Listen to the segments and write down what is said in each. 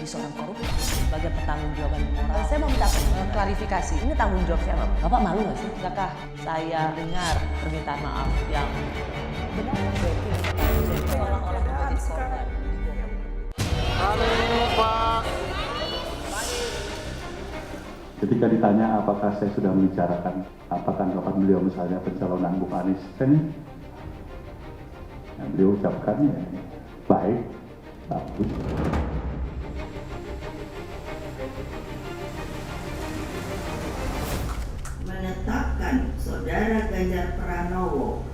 seorang koruptor sebagai pertanggungjawaban moral. Saya mau minta klarifikasi, ini tanggung jawab siapa? Bapak malu nggak sih? Tidakkah saya dengar permintaan maaf yang benar? Orang-orang menjadi korban. Halo Pak. Ketika ditanya apakah saya sudah membicarakan apa tanggapan beliau misalnya pencalonan Bung Anies, beliau ucapkan ya baik, bagus. Menetapkan Saudara Ganjar Pranowo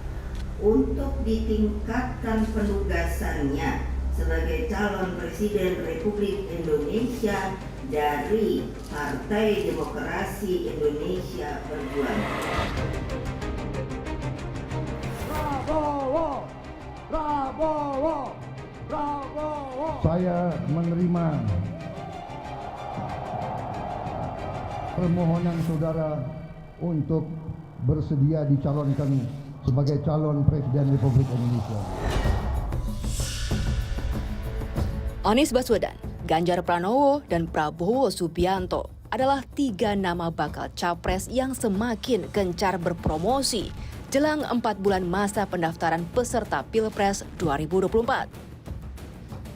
untuk ditingkatkan penugasannya sebagai calon Presiden Republik Indonesia dari Partai Demokrasi Indonesia Perjuangan. Prabowo. Prabowo. Prabowo. Saya menerima permohonan saudara untuk bersedia dicalonkan sebagai calon Presiden Republik Indonesia. Anies Baswedan, Ganjar Pranowo, dan Prabowo Subianto adalah 3 nama bakal capres yang semakin gencar berpromosi jelang 4 bulan masa pendaftaran peserta Pilpres 2024.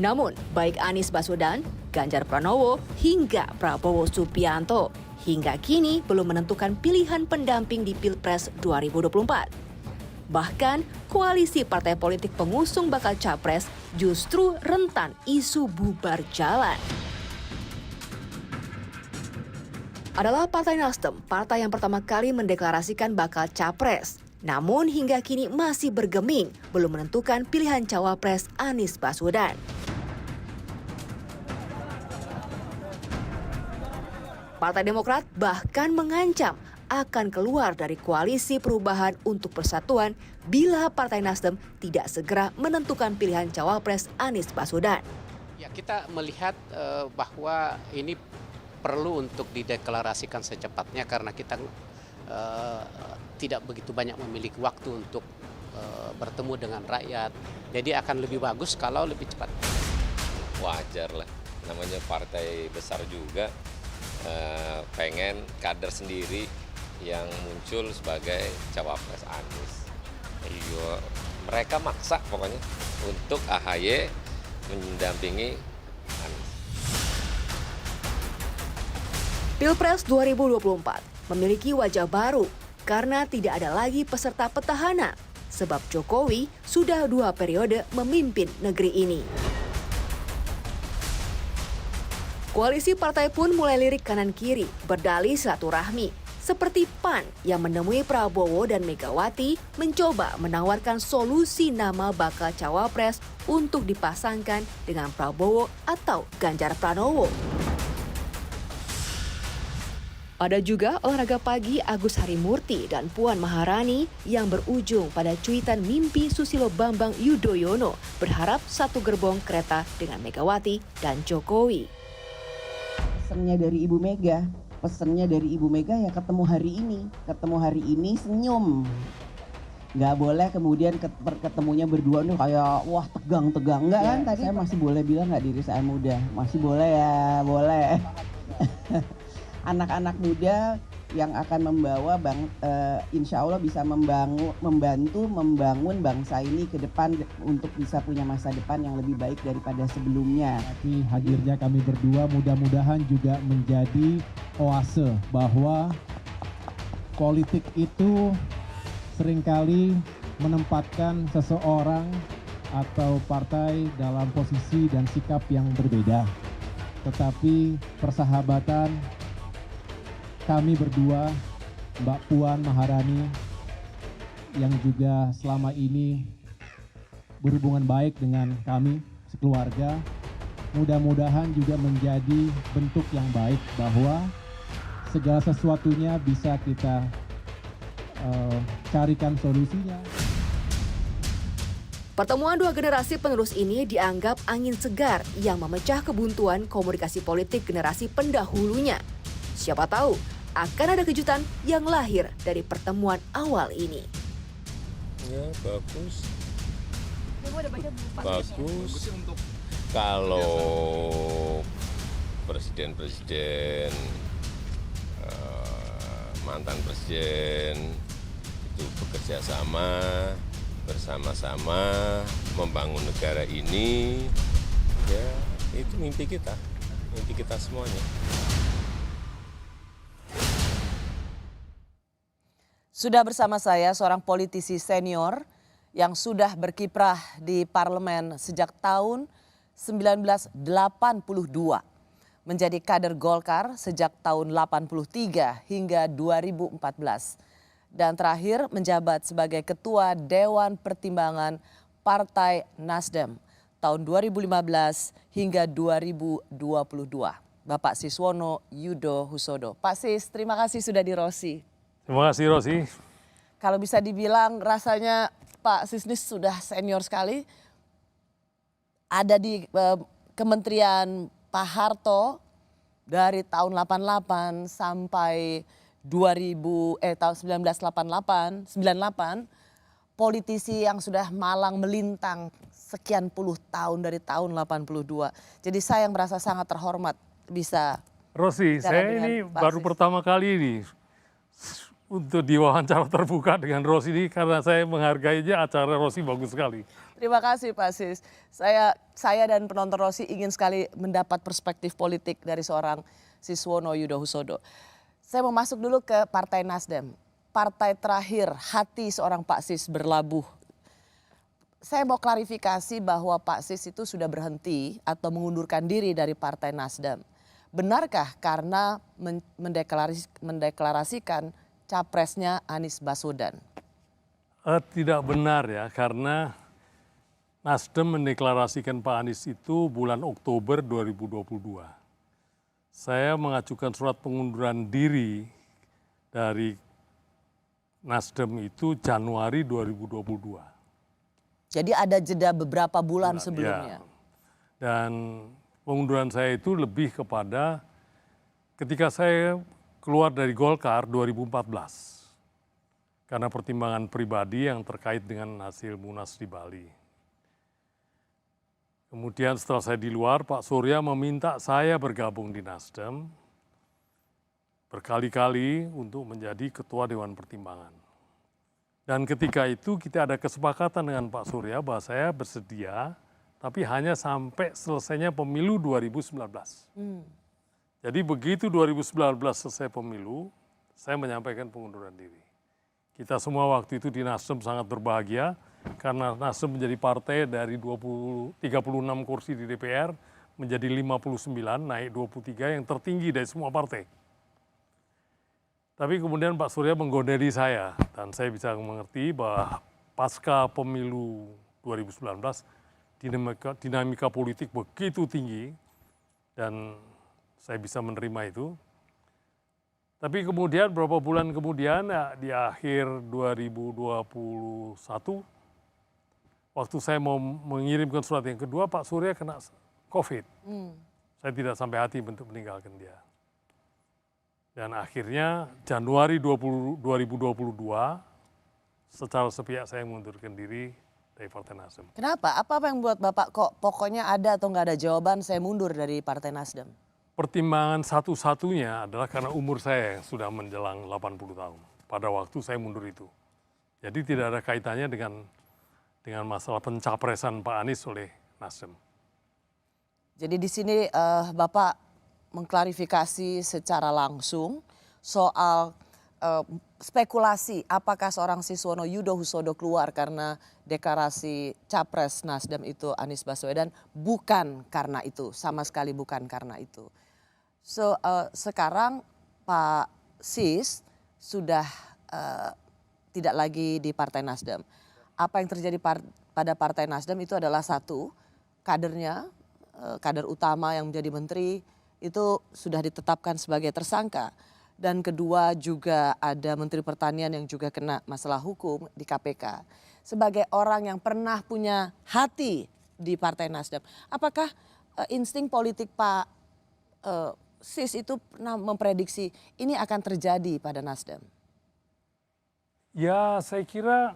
Namun, baik Anies Baswedan, Ganjar Pranowo, hingga Prabowo Subianto hingga kini belum menentukan pilihan pendamping di Pilpres 2024. Bahkan, koalisi partai politik pengusung bakal capres justru rentan isu bubar jalan. Adalah Partai Nasdem, partai yang pertama kali mendeklarasikan bakal capres. Namun hingga kini masih bergeming, belum menentukan pilihan cawapres Anies Baswedan. Partai Demokrat bahkan mengancam akan keluar dari koalisi perubahan untuk persatuan bila Partai Nasdem tidak segera menentukan pilihan cawapres Anies Baswedan. Ya, kita melihat bahwa ini perlu untuk dideklarasikan secepatnya karena kita tidak begitu banyak memiliki waktu untuk bertemu dengan rakyat. Jadi akan lebih bagus kalau lebih cepat. Wajar lah, namanya partai besar juga pengen kader sendiri yang muncul sebagai cawapres Anies. Iya, mereka maksa pokoknya untuk AHY mendampingi Anies. Pilpres 2024 memiliki wajah baru karena tidak ada lagi peserta petahana, sebab Jokowi sudah 2 periode memimpin negeri ini. Koalisi partai pun mulai lirik kanan kiri, berdalih silaturahmi. Seperti PAN yang menemui Prabowo dan Megawati mencoba menawarkan solusi nama bakal cawapres untuk dipasangkan dengan Prabowo atau Ganjar Pranowo. Ada juga olahraga pagi Agus Harimurti dan Puan Maharani yang berujung pada cuitan mimpi Susilo Bambang Yudhoyono berharap satu gerbong kereta dengan Megawati dan Jokowi. Pesannya dari Ibu Mega ya ketemu hari ini senyum. Nggak boleh kemudian ketemunya berdua nih kayak wah tegang enggak kan tadi saya masih boleh bilang nggak diri saya muda, masih boleh ya, boleh. Anak-anak muda yang akan membawa insya Allah bisa membantu membangun bangsa ini ke depan untuk bisa punya masa depan yang lebih baik daripada sebelumnya. Tapi hadirnya kami berdua mudah-mudahan juga menjadi oase bahwa politik itu seringkali menempatkan seseorang atau partai dalam posisi dan sikap yang berbeda. Tetapi persahabatan kami berdua, Mbak Puan Maharani, yang juga selama ini berhubungan baik dengan kami sekeluarga, mudah-mudahan juga menjadi bentuk yang baik bahwa segala sesuatunya bisa kita carikan solusinya. Pertemuan 2 generasi penerus ini dianggap angin segar yang memecah kebuntuan komunikasi politik generasi pendahulunya. Siapa tahu akan ada kejutan yang lahir dari pertemuan awal ini. Ya, bagus. Bagus. Kalau presiden-presiden, mantan presiden itu bekerja sama, bersama-sama membangun negara ini, ya itu mimpi kita semuanya. Sudah bersama saya seorang politisi senior yang sudah berkiprah di parlemen sejak tahun 1982. Menjadi kader Golkar sejak tahun 83 hingga 2014. Dan terakhir menjabat sebagai Ketua Dewan Pertimbangan Partai Nasdem tahun 2015 hingga 2022. Bapak Siswono Yudo Husodo. Pak Sis, terima kasih sudah di Rosi. Terima kasih Rosi. Kalau bisa dibilang rasanya Pak Sisnis sudah senior sekali. Ada di Kementerian Pak Harto dari tahun 88 sampai tahun 1998, politisi yang sudah malang melintang sekian puluh tahun dari tahun 82. Jadi saya yang merasa sangat terhormat bisa. Rosi, saya ini baru pertama kali ini untuk diwawancara terbuka dengan Rosi ini karena saya menghargainya, acara Rosi bagus sekali. Terima kasih Pak Sis. Saya dan penonton Rosi ingin sekali mendapat perspektif politik dari seorang Siswono Yudo Husodo. Saya mau masuk dulu ke Partai Nasdem. Partai terakhir hati seorang Pak Sis berlabuh. Saya mau klarifikasi bahwa Pak Sis itu sudah berhenti atau mengundurkan diri dari Partai Nasdem. Benarkah karena mendeklarasikan capresnya Anies Baswedan? Tidak benar ya, karena Nasdem mendeklarasikan Pak Anies itu bulan Oktober 2022. Saya mengajukan surat pengunduran diri dari Nasdem itu Januari 2022. Jadi ada jeda beberapa bulan sebelumnya. Ya. Dan pengunduran saya itu lebih kepada ketika saya keluar dari Golkar 2014. Karena pertimbangan pribadi yang terkait dengan hasil Munas di Bali. Kemudian setelah saya di luar, Pak Surya meminta saya bergabung di Nasdem berkali-kali untuk menjadi Ketua Dewan Pertimbangan. Dan ketika itu kita ada kesepakatan dengan Pak Surya bahwa saya bersedia, tapi hanya sampai selesainya pemilu 2019. Jadi begitu 2019 selesai pemilu, saya menyampaikan pengunduran diri. Kita semua waktu itu di Nasdem sangat berbahagia karena Nasdem menjadi partai dari 36 kursi di DPR menjadi 59, naik 23 yang tertinggi dari semua partai. Tapi kemudian Pak Surya menggodeli saya dan saya bisa mengerti bahwa pasca pemilu 2019 dinamika politik begitu tinggi dan saya bisa menerima itu. Tapi kemudian beberapa bulan kemudian ya, di akhir 2021 waktu saya mau mengirimkan surat yang kedua Pak Surya kena COVID. Saya tidak sampai hati untuk meninggalkan dia. Dan akhirnya Januari 2022 secara sepihak saya mengundurkan diri dari Partai Nasdem. Kenapa? Apa yang membuat Bapak kok pokoknya ada atau nggak ada jawaban saya mundur dari Partai Nasdem? Pertimbangan satu-satunya adalah karena umur saya yang sudah menjelang 80 tahun. Pada waktu saya mundur itu. Jadi tidak ada kaitannya dengan masalah pencapresan Pak Anies oleh Nasdem. Jadi di sini Bapak mengklarifikasi secara langsung soal spekulasi apakah seorang Siswono Yudo Husodo keluar karena deklarasi capres Nasdem itu Anies Baswedan, bukan karena itu, sama sekali bukan karena itu. Sekarang Pak Sis sudah tidak lagi di Partai Nasdem. Apa yang terjadi pada Partai Nasdem itu adalah satu, kadernya, kader utama yang menjadi menteri itu sudah ditetapkan sebagai tersangka. Dan kedua juga ada Menteri Pertanian yang juga kena masalah hukum di KPK. Sebagai orang yang pernah punya hati di Partai Nasdem, apakah insting politik Pak Sis itu pernah memprediksi ini akan terjadi pada Nasdem? Ya saya kira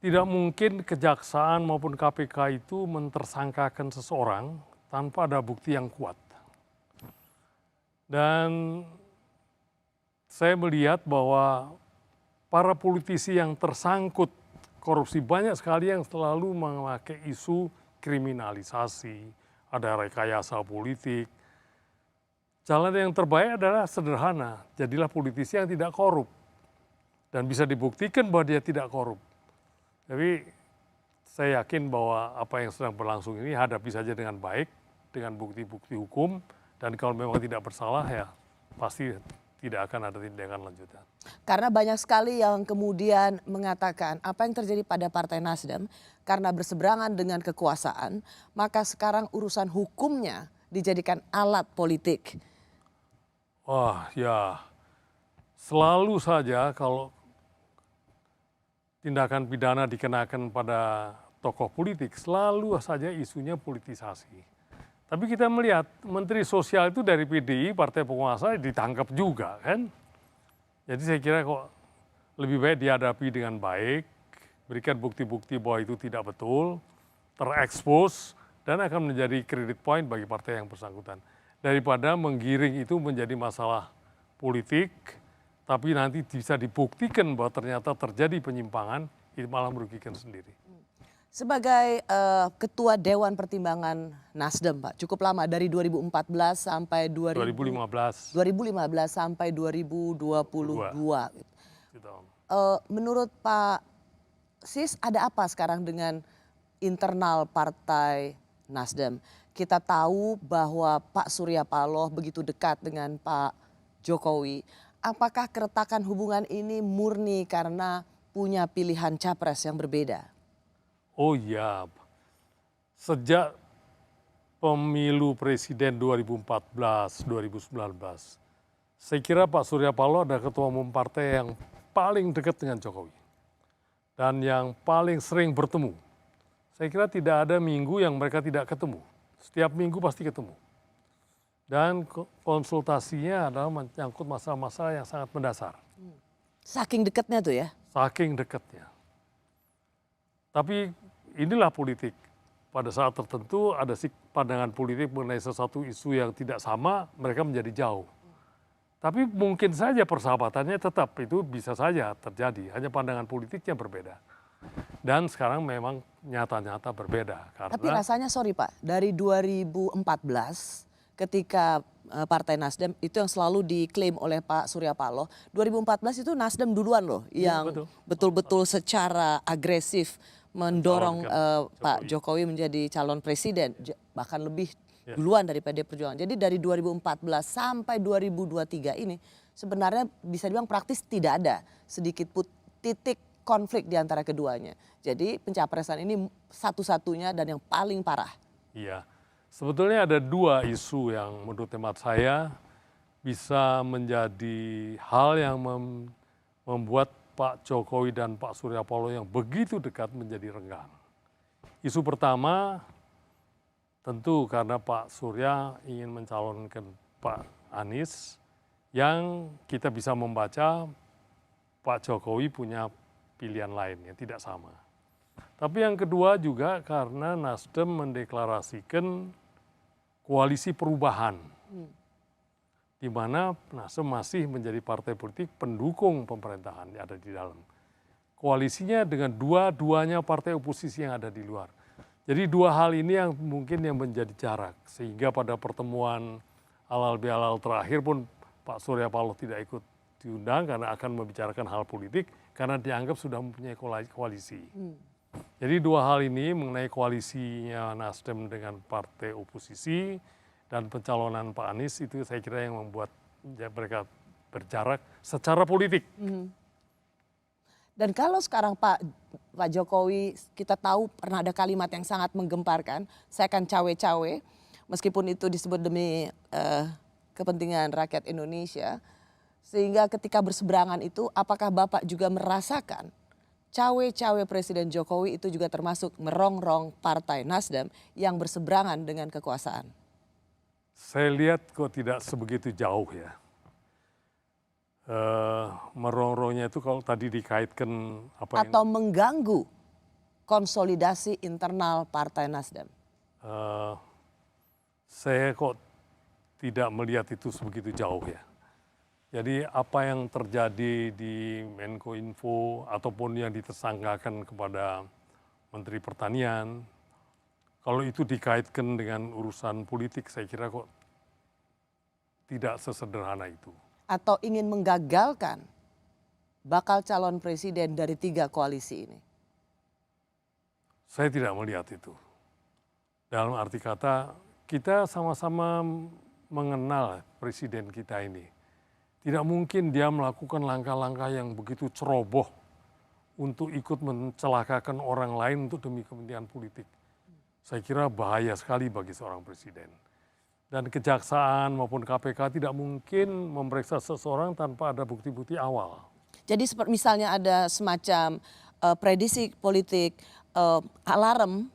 tidak mungkin kejaksaan maupun KPK itu mentersangkakan seseorang tanpa ada bukti yang kuat. Dan saya melihat bahwa para politisi yang tersangkut korupsi banyak sekali yang selalu memakai isu kriminalisasi, ada rekayasa politik. Jalan yang terbaik adalah sederhana, jadilah politisi yang tidak korup. Dan bisa dibuktikan bahwa dia tidak korup. Tapi saya yakin bahwa apa yang sedang berlangsung ini hadapi saja dengan baik, dengan bukti-bukti hukum, dan kalau memang tidak bersalah ya pasti tidak akan ada tindakan lanjutan. Karena banyak sekali yang kemudian mengatakan apa yang terjadi pada Partai Nasdem karena berseberangan dengan kekuasaan, maka sekarang urusan hukumnya dijadikan alat politik. Wah ya, selalu saja kalau tindakan pidana dikenakan pada tokoh politik, selalu saja isunya politisasi. Tapi kita melihat Menteri Sosial itu dari PDI, partai penguasa, ditangkap juga kan. Jadi saya kira kok lebih baik dihadapi dengan baik, berikan bukti-bukti bahwa itu tidak betul, terekspos, dan akan menjadi credit point bagi partai yang bersangkutan. Daripada menggiring itu menjadi masalah politik, tapi nanti bisa dibuktikan bahwa ternyata terjadi penyimpangan, itu malah merugikan sendiri. Sebagai Ketua Dewan Pertimbangan Nasdem, Pak, cukup lama dari 2014 sampai 2015 sampai 2022. Menurut Pak Sis, ada apa sekarang dengan internal Partai Nasdem? Kita tahu bahwa Pak Surya Paloh begitu dekat dengan Pak Jokowi. Apakah keretakan hubungan ini murni karena punya pilihan capres yang berbeda? Oh iya, sejak pemilu presiden 2014-2019, saya kira Pak Surya Paloh adalah ketua umum partai yang paling dekat dengan Jokowi. Dan yang paling sering bertemu. Saya kira tidak ada minggu yang mereka tidak ketemu. Setiap minggu pasti ketemu. Dan konsultasinya adalah menyangkut masalah-masalah yang sangat mendasar. Saking dekatnya tuh ya? Saking dekatnya. Tapi inilah politik. Pada saat tertentu ada pandangan politik mengenai sesuatu isu yang tidak sama, mereka menjadi jauh. Tapi mungkin saja persahabatannya tetap itu bisa saja terjadi, hanya pandangan politiknya berbeda. Dan sekarang memang nyata-nyata berbeda. Karena, tapi rasanya sorry Pak, dari 2014 ketika Partai Nasdem itu yang selalu diklaim oleh Pak Surya Paloh, 2014 itu Nasdem duluan loh yang betul-betul secara agresif mendorong Pak Jokowi menjadi calon presiden, bahkan lebih duluan dari PD Perjuangan. Jadi dari 2014 sampai 2023 ini sebenarnya bisa dibilang praktis tidak ada sedikit pun titik konflik di antara keduanya. Jadi pencapresan ini satu-satunya dan yang paling parah. Iya, sebetulnya ada dua isu yang menurut hemat saya bisa menjadi hal yang membuat Pak Jokowi dan Pak Surya Paloh yang begitu dekat menjadi renggang. Isu pertama tentu karena Pak Surya ingin mencalonkan Pak Anies yang kita bisa membaca Pak Jokowi punya pilihan lain yang tidak sama. Tapi yang kedua juga karena Nasdem mendeklarasikan koalisi perubahan. Di mana Nasdem masih menjadi partai politik pendukung pemerintahan yang ada di dalam. Koalisinya dengan dua-duanya partai oposisi yang ada di luar. Jadi dua hal ini yang mungkin yang menjadi jarak. Sehingga pada pertemuan halal bihalal terakhir pun Pak Surya Paloh tidak ikut diundang karena akan membicarakan hal politik karena dianggap sudah mempunyai koalisi. Jadi dua hal ini mengenai koalisinya Nasdem dengan partai oposisi dan pencalonan Pak Anies itu saya kira yang membuat mereka berjarak secara politik. Dan kalau sekarang Pak Jokowi kita tahu pernah ada kalimat yang sangat menggemparkan, saya akan cawe-cawe meskipun itu disebut demi kepentingan rakyat Indonesia. Sehingga ketika berseberangan itu apakah Bapak juga merasakan cawe-cawe Presiden Jokowi itu juga termasuk merongrong Partai Nasdem yang berseberangan dengan kekuasaan? Saya lihat kok tidak sebegitu jauh ya. Merongrongnya itu kalau tadi dikaitkan apa atau mengganggu konsolidasi internal Partai Nasdem? Saya kok tidak melihat itu sebegitu jauh ya. Jadi apa yang terjadi di Menkominfo ataupun yang ditersangkakan kepada Menteri Pertanian, kalau itu dikaitkan dengan urusan politik, saya kira kok tidak sesederhana itu. Atau ingin menggagalkan bakal calon presiden dari 3 koalisi ini? Saya tidak melihat itu. Dalam arti kata, kita sama-sama mengenal presiden kita ini. Tidak mungkin dia melakukan langkah-langkah yang begitu ceroboh untuk ikut mencelakakan orang lain untuk demi kepentingan politik. Saya kira bahaya sekali bagi seorang presiden. Dan kejaksaan maupun KPK tidak mungkin memeriksa seseorang tanpa ada bukti-bukti awal. Jadi misalnya ada semacam prediksi politik, alarm,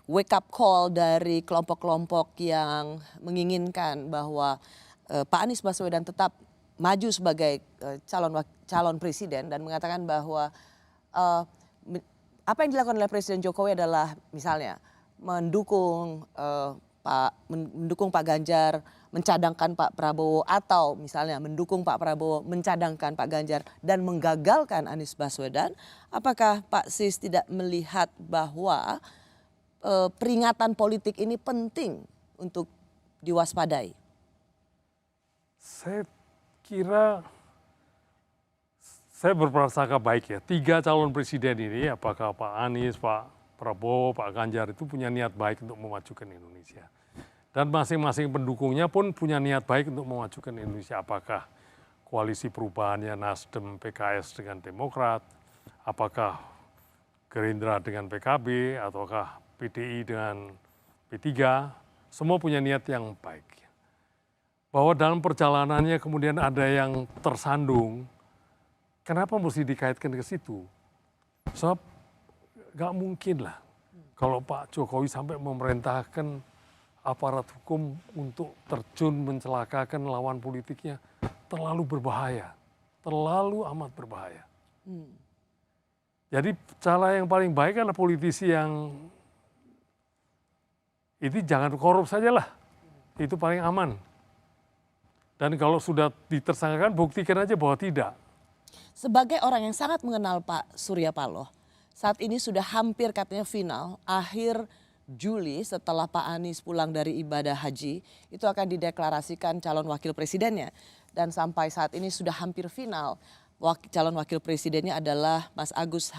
wake up call dari kelompok-kelompok yang menginginkan bahwa Pak Anies Baswedan tetap maju sebagai calon presiden dan mengatakan bahwa apa yang dilakukan oleh Presiden Jokowi adalah misalnya mendukung Pak Ganjar, mencadangkan Pak Prabowo, atau misalnya mendukung Pak Prabowo, mencadangkan Pak Ganjar dan menggagalkan Anies Baswedan. Apakah Pak Sis tidak melihat bahwa peringatan politik ini penting untuk diwaspadai? Saya kira saya berprasangka baik ya. 3 calon presiden ini, apakah Pak Anies, Pak Prabowo, Pak Ganjar itu punya niat baik untuk memajukan Indonesia. Dan masing-masing pendukungnya pun punya niat baik untuk memajukan Indonesia. Apakah koalisi perubahannya Nasdem, PKS dengan Demokrat, apakah Gerindra dengan PKB, ataukah PDI dengan P3, semua punya niat yang baik. Bahwa dalam perjalanannya kemudian ada yang tersandung, kenapa mesti dikaitkan ke situ? Sebab gak mungkin lah kalau Pak Jokowi sampai memerintahkan aparat hukum untuk terjun mencelakakan lawan politiknya, terlalu berbahaya, terlalu amat berbahaya. Jadi cara yang paling baik adalah politisi yang itu jangan korup sajalah, itu paling aman. Dan kalau sudah ditersangkakan, buktikan aja bahwa tidak. Sebagai orang yang sangat mengenal Pak Surya Paloh, saat ini sudah hampir katanya final, akhir Juli setelah Pak Anies pulang dari ibadah haji, itu akan dideklarasikan calon wakil presidennya. Dan sampai saat ini sudah hampir final, calon wakil presidennya adalah Mas Agus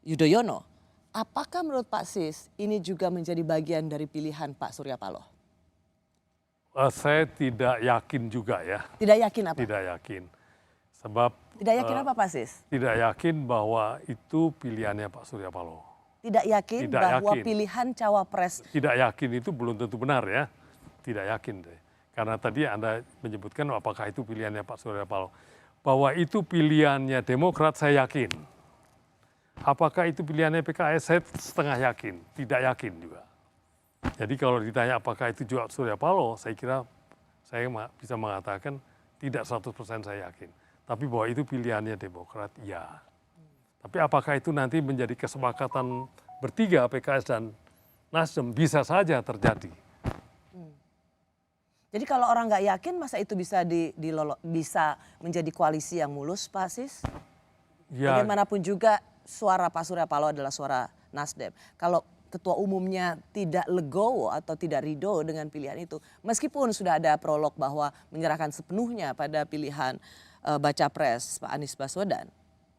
Yudhoyono. Apakah menurut Pak Sis ini juga menjadi bagian dari pilihan Pak Surya Paloh? Saya tidak yakin juga ya. Tidak yakin apa? Tidak yakin. Sebab tidak yakin apa Pak Sis? Tidak yakin bahwa itu pilihannya Pak Surya Paloh. Tidak yakin tidak bahwa yakin. Pilihan cawapres. Tidak yakin itu belum tentu benar ya. Tidak yakin deh. Karena tadi Anda menyebutkan apakah itu pilihannya Pak Surya Paloh. Bahwa itu pilihannya Demokrat saya yakin. Apakah itu pilihannya PKS saya setengah yakin. Tidak yakin juga. Jadi kalau ditanya apakah itu juga Surya Paloh, saya kira saya bisa mengatakan tidak 100% saya yakin. Tapi bahwa itu pilihannya Demokrat, ya. Tapi apakah itu nanti menjadi kesepakatan bertiga PKS dan Nasdem, bisa saja terjadi. Jadi kalau orang nggak yakin, masa itu bisa bisa menjadi koalisi yang mulus, Pak Sis? Ya. Bagaimanapun juga suara Pak Surya Paloh adalah suara Nasdem. Kalau ketua umumnya tidak legowo atau tidak ridho dengan pilihan itu, meskipun sudah ada prolog bahwa menyerahkan sepenuhnya pada pilihan baca pres Pak Anies Baswedan.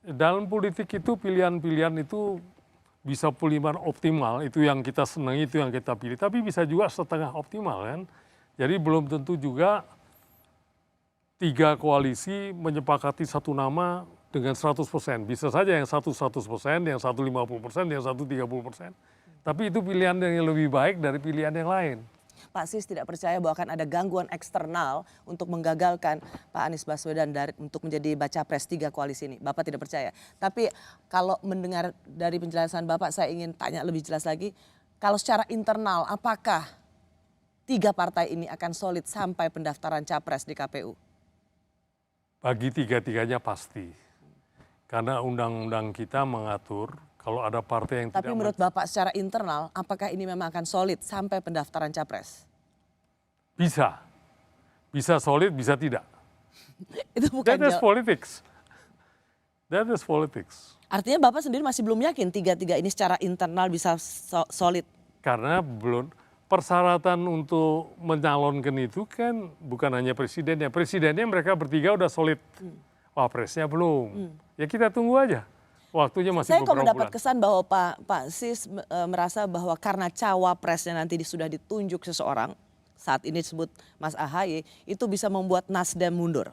Dalam politik itu pilihan-pilihan itu bisa pilihan optimal, itu yang kita senangi, itu yang kita pilih, tapi bisa juga setengah optimal kan. Jadi belum tentu juga 3 koalisi menyepakati satu nama dengan 100%. Bisa saja yang satu 100%, yang satu 50%, yang satu 30%. Tapi itu pilihan yang lebih baik dari pilihan yang lain. Pak Sis tidak percaya bahwa akan ada gangguan eksternal untuk menggagalkan Pak Anies Baswedan untuk menjadi baca pres 3 koalisi ini. Bapak tidak percaya. Tapi kalau mendengar dari penjelasan Bapak, saya ingin tanya lebih jelas lagi. Kalau secara internal, apakah 3 partai ini akan solid sampai pendaftaran capres di KPU? Bagi 3-3-nya pasti. Karena undang-undang kita mengatur Kalau ada partai yang Tapi tidak menurut Bapak secara internal, apakah ini memang akan solid sampai pendaftaran capres? bisa. Bisa solid, bisa tidak. Itu bukan That is politics. That is politics. Artinya Bapak sendiri masih belum yakin tiga-tiga ini secara internal bisa solid? Karena belum persyaratan untuk menyalonkan itu kan bukan hanya presidennya. Presidennya mereka bertiga udah solid. Wapresnya belum. Ya kita tunggu aja. Waktunya masih Saya kok beberapa mendapat bulan. kesan bahwa Pak Sis merasa bahwa karena cawapresnya nanti sudah ditunjuk seseorang, saat ini disebut Mas AHY, itu bisa membuat Nasdem mundur.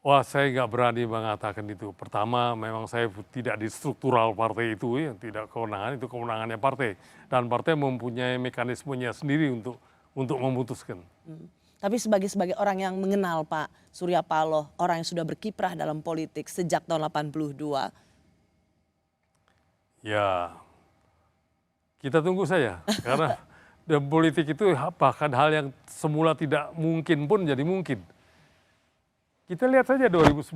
Wah, saya nggak berani mengatakan itu. Pertama, memang saya tidak di struktural partai itu, ya, tidak kewenangan, itu kewenangannya partai. Dan partai mempunyai mekanismenya sendiri untuk memutuskan. Tapi sebagai orang yang mengenal Pak Surya Paloh, orang yang sudah berkiprah dalam politik sejak tahun 82. Ya, kita tunggu saja. Karena dalam politik itu bahkan hal yang semula tidak mungkin pun jadi mungkin. Kita lihat saja 2019.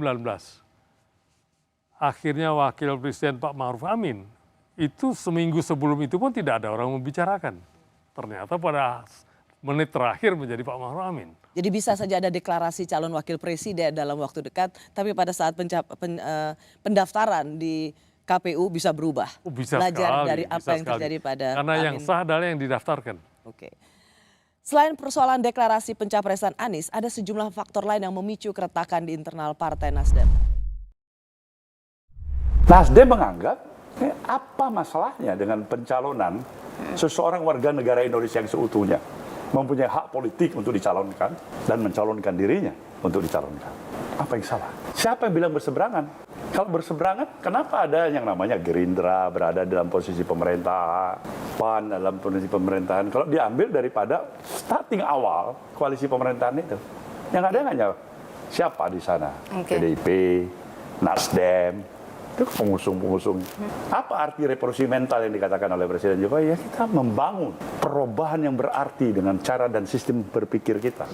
Akhirnya Wakil Presiden Pak Ma'ruf Amin, itu seminggu sebelum itu pun tidak ada orang membicarakan. Ternyata pada menit terakhir menjadi Pak Ma'ruf Amin. Jadi bisa saja ada deklarasi calon wakil presiden dalam waktu dekat, tapi pada saat pendaftaran di KPU bisa berubah. Bisa Belajar sekali, dari apa bisa yang sekali. terjadi pada Karena Pak yang Amin. sah adalah yang didaftarkan. Oke. Selain persoalan deklarasi pencapresan Anies, ada sejumlah faktor lain yang memicu keretakan di internal Partai Nasdem. Nasdem menganggap apa masalahnya dengan pencalonan seseorang warga negara Indonesia yang seutuhnya mempunyai hak politik untuk dicalonkan dan mencalonkan dirinya untuk dicalonkan. Apa yang salah? Siapa yang bilang berseberangan? Kalau berseberangan, kenapa ada yang namanya Gerindra berada dalam posisi pemerintah, PAN dalam posisi pemerintahan? Kalau diambil daripada starting awal koalisi pemerintahan itu, yang ada hanya siapa di sana? PDIP, Nasdem, itu pengusung-pengusung. Apa arti revolusi mental yang dikatakan oleh Presiden Jokowi? Ya kita membangun perubahan yang berarti dengan cara dan sistem berpikir kita.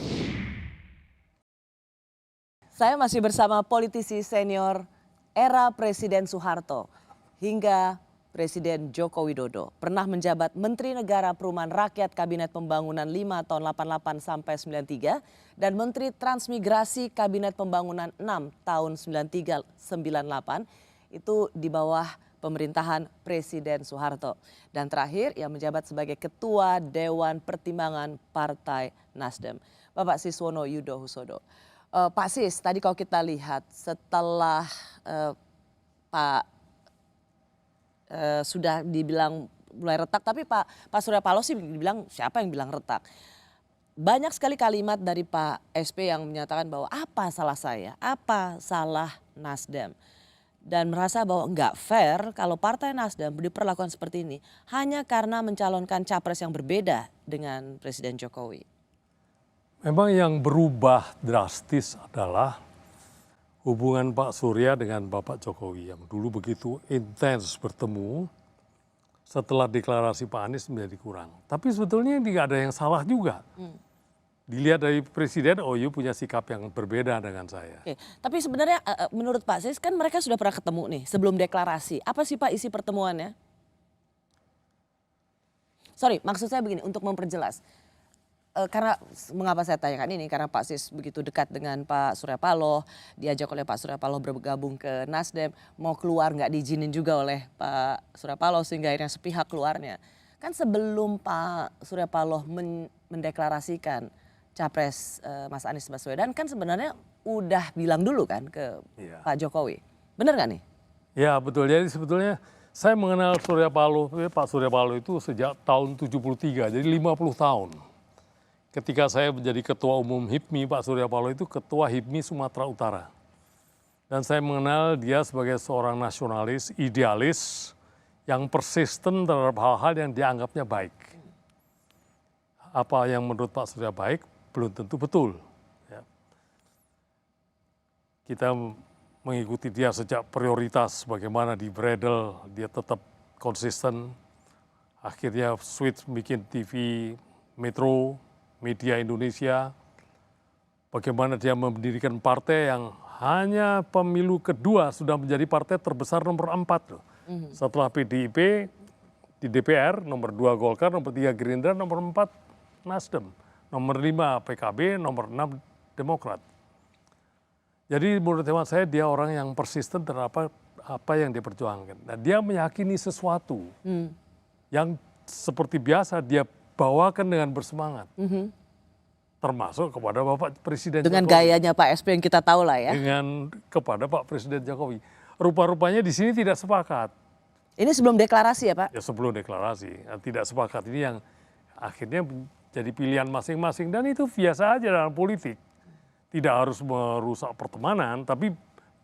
Saya masih bersama politisi senior era Presiden Soeharto hingga Presiden Joko Widodo. Pernah menjabat Menteri Negara Perumahan Rakyat Kabinet Pembangunan 5 tahun 88 sampai 93 dan Menteri Transmigrasi Kabinet Pembangunan 6 tahun 93-98 itu di bawah pemerintahan Presiden Soeharto. Dan terakhir ia menjabat sebagai Ketua Dewan Pertimbangan Partai Nasdem. Bapak Siswono Yudo Husodo. Pak Sis, tadi kalau kita lihat setelah Pak sudah dibilang mulai retak, tapi Pak Surya Paloh sih dibilang siapa yang bilang retak. Banyak sekali kalimat dari Pak SP yang menyatakan bahwa apa salah saya, apa salah Nasdem. Dan merasa bahwa nggak fair kalau Partai Nasdem diperlakukan seperti ini hanya karena mencalonkan capres yang berbeda dengan Presiden Jokowi. Memang yang berubah drastis adalah hubungan Pak Surya dengan Bapak Jokowi yang dulu begitu intens bertemu, setelah deklarasi Pak Anies menjadi kurang. Tapi sebetulnya tidak ada yang salah juga. Dilihat dari Presiden, oh you punya sikap yang berbeda dengan saya. Oke, tapi sebenarnya menurut Pak Sis kan mereka sudah pernah ketemu nih sebelum deklarasi. Apa sih Pak isi pertemuannya? Sorry, maksud saya begini untuk memperjelas. Karena mengapa saya tanyakan ini, karena Pak Sis begitu dekat dengan Pak Surya Paloh, diajak oleh Pak Surya Paloh bergabung ke Nasdem, mau keluar nggak diizinin juga oleh Pak Surya Paloh sehingga akhirnya sepihak keluarnya. Kan sebelum Pak Surya Paloh mendeklarasikan capres Mas Anies Baswedan kan sebenarnya udah bilang dulu kan ke Pak Jokowi. Benar nggak nih? Ya betul, jadi sebetulnya saya mengenal Surya Paloh, Pak Surya Paloh itu sejak tahun 73, jadi 50 tahun. Ketika saya menjadi Ketua Umum HIPMI, Pak Surya Paloh itu Ketua HIPMI Sumatera Utara. Dan saya mengenal dia sebagai seorang nasionalis, idealis, yang persisten terhadap hal-hal yang dianggapnya baik. Apa yang menurut Pak Surya baik, belum tentu betul. Ya. Kita mengikuti dia sejak prioritas, bagaimana di Bredel, dia tetap konsisten. Akhirnya switch bikin TV Metro, Media Indonesia, bagaimana dia mendirikan partai yang hanya pemilu kedua sudah menjadi partai terbesar nomor 4 loh. Setelah PDIP di DPR, nomor 2 Golkar, nomor 3 Gerindra, nomor 4 Nasdem, nomor 5 PKB, nomor 6 Demokrat. Jadi menurut hemat saya dia orang yang persisten terhadap apa yang dia perjuangkan. Nah, dia meyakini sesuatu yang seperti biasa dia bawakan dengan bersemangat. Termasuk kepada Bapak Presiden Dengan Jokowi. gayanya Pak SB yang kita tahu lah ya. Dengan kepada Pak Presiden Jokowi. Rupa-rupanya di sini tidak sepakat. Ini sebelum deklarasi ya Pak? Ya sebelum deklarasi. Tidak sepakat ini yang akhirnya jadi pilihan masing-masing. Dan itu biasa aja dalam politik. Tidak harus merusak pertemanan, tapi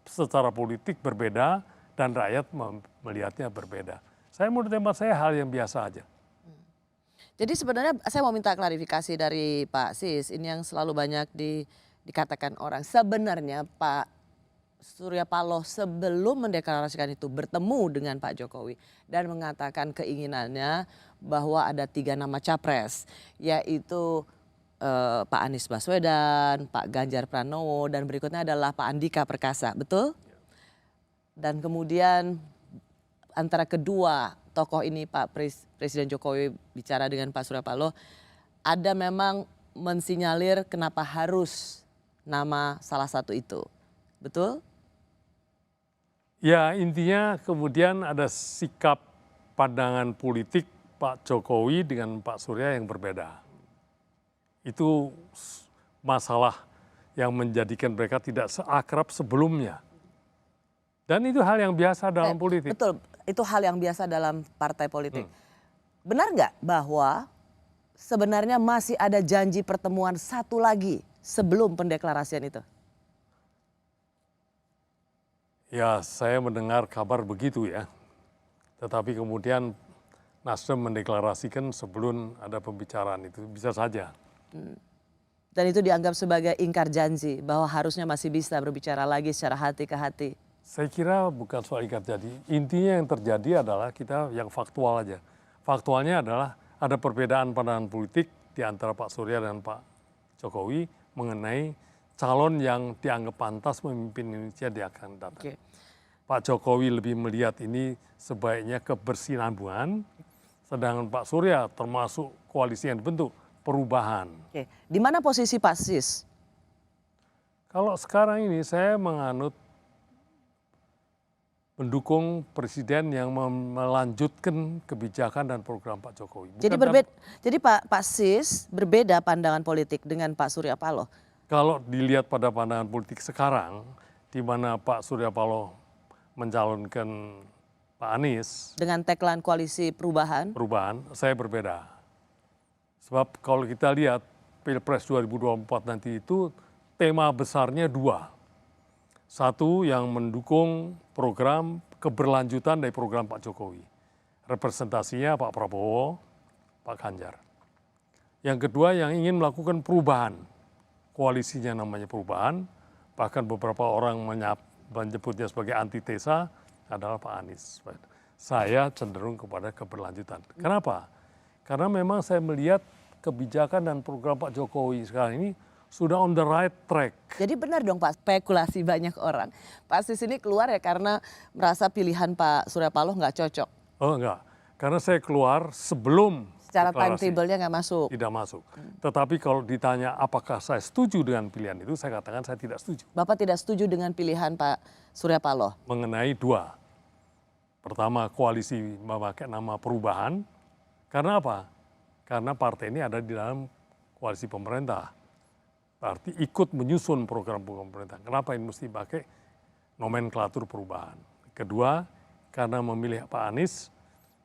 secara politik berbeda dan rakyat melihatnya berbeda. Saya menurut hemat saya hal yang biasa aja. Jadi sebenarnya saya mau minta klarifikasi dari Pak Sis, ini yang selalu banyak dikatakan orang. Sebenarnya Pak Surya Paloh sebelum mendeklarasikan itu bertemu dengan Pak Jokowi dan mengatakan keinginannya bahwa ada 3 nama capres, yaitu Pak Anies Baswedan, Pak Ganjar Pranowo, dan berikutnya adalah Pak Andika Perkasa, betul? Dan kemudian antara kedua tokoh ini Pak Presiden Jokowi bicara dengan Pak Surya Paloh, ada memang mensinyalir kenapa harus nama salah satu itu, betul? Ya intinya kemudian ada sikap pandangan politik Pak Jokowi dengan Pak Surya yang berbeda. Itu masalah yang menjadikan mereka tidak seakrab sebelumnya. Dan itu hal yang biasa dalam politik. Betul, itu hal yang biasa dalam partai politik. Benar nggak bahwa sebenarnya masih ada janji pertemuan satu lagi sebelum pendeklarasian itu? Ya saya mendengar kabar begitu ya. Tetapi kemudian Nasdem mendeklarasikan sebelum ada pembicaraan itu, bisa saja. Dan itu dianggap sebagai ingkar janji bahwa harusnya masih bisa berbicara lagi secara hati ke hati. Saya kira bukan soal ingkar janji. Intinya yang terjadi adalah kita yang faktual aja. Faktualnya adalah ada perbedaan pandangan politik di antara Pak Surya dan Pak Jokowi mengenai calon yang dianggap pantas memimpin Indonesia di akan datang. Pak Jokowi lebih melihat ini sebaiknya kebersinambungan, sedangkan Pak Surya termasuk koalisi yang dibentuk perubahan. Di mana posisi Pak Sis? Kalau sekarang ini saya mendukung presiden yang melanjutkan kebijakan dan program Pak Jokowi. Jadi Pak Sis berbeda pandangan politik dengan Pak Surya Paloh. Kalau dilihat pada pandangan politik sekarang, di mana Pak Surya Paloh mencalonkan Pak Anies dengan tagline koalisi perubahan. Saya berbeda. Sebab kalau kita lihat Pilpres 2024 nanti itu tema besarnya 2. Satu yang mendukung program keberlanjutan dari program Pak Jokowi. Representasinya Pak Prabowo, Pak Ganjar. Yang kedua yang ingin melakukan perubahan. Koalisinya namanya perubahan. Bahkan beberapa orang menyebutnya sebagai antitesa adalah Pak Anies. Saya cenderung kepada keberlanjutan. Kenapa? Karena memang saya melihat kebijakan dan program Pak Jokowi sekarang ini sudah on the right track. Jadi benar dong Pak, spekulasi banyak orang. Pak Sis ini keluar ya karena merasa pilihan Pak Surya Paloh nggak cocok. Oh enggak, karena saya keluar sebelum secara deklarasi. timetable-nya nggak masuk. Tidak masuk. Tetapi kalau ditanya apakah saya setuju dengan pilihan itu, saya katakan saya tidak setuju. Bapak tidak setuju dengan pilihan Pak Surya Paloh? Mengenai 2. Pertama, koalisi memakai nama perubahan. Karena apa? Karena partai ini ada di dalam koalisi pemerintah. Berarti ikut menyusun program-program pemerintah. Kenapa ini mesti pakai nomenklatur perubahan? Kedua, karena memilih Pak Anies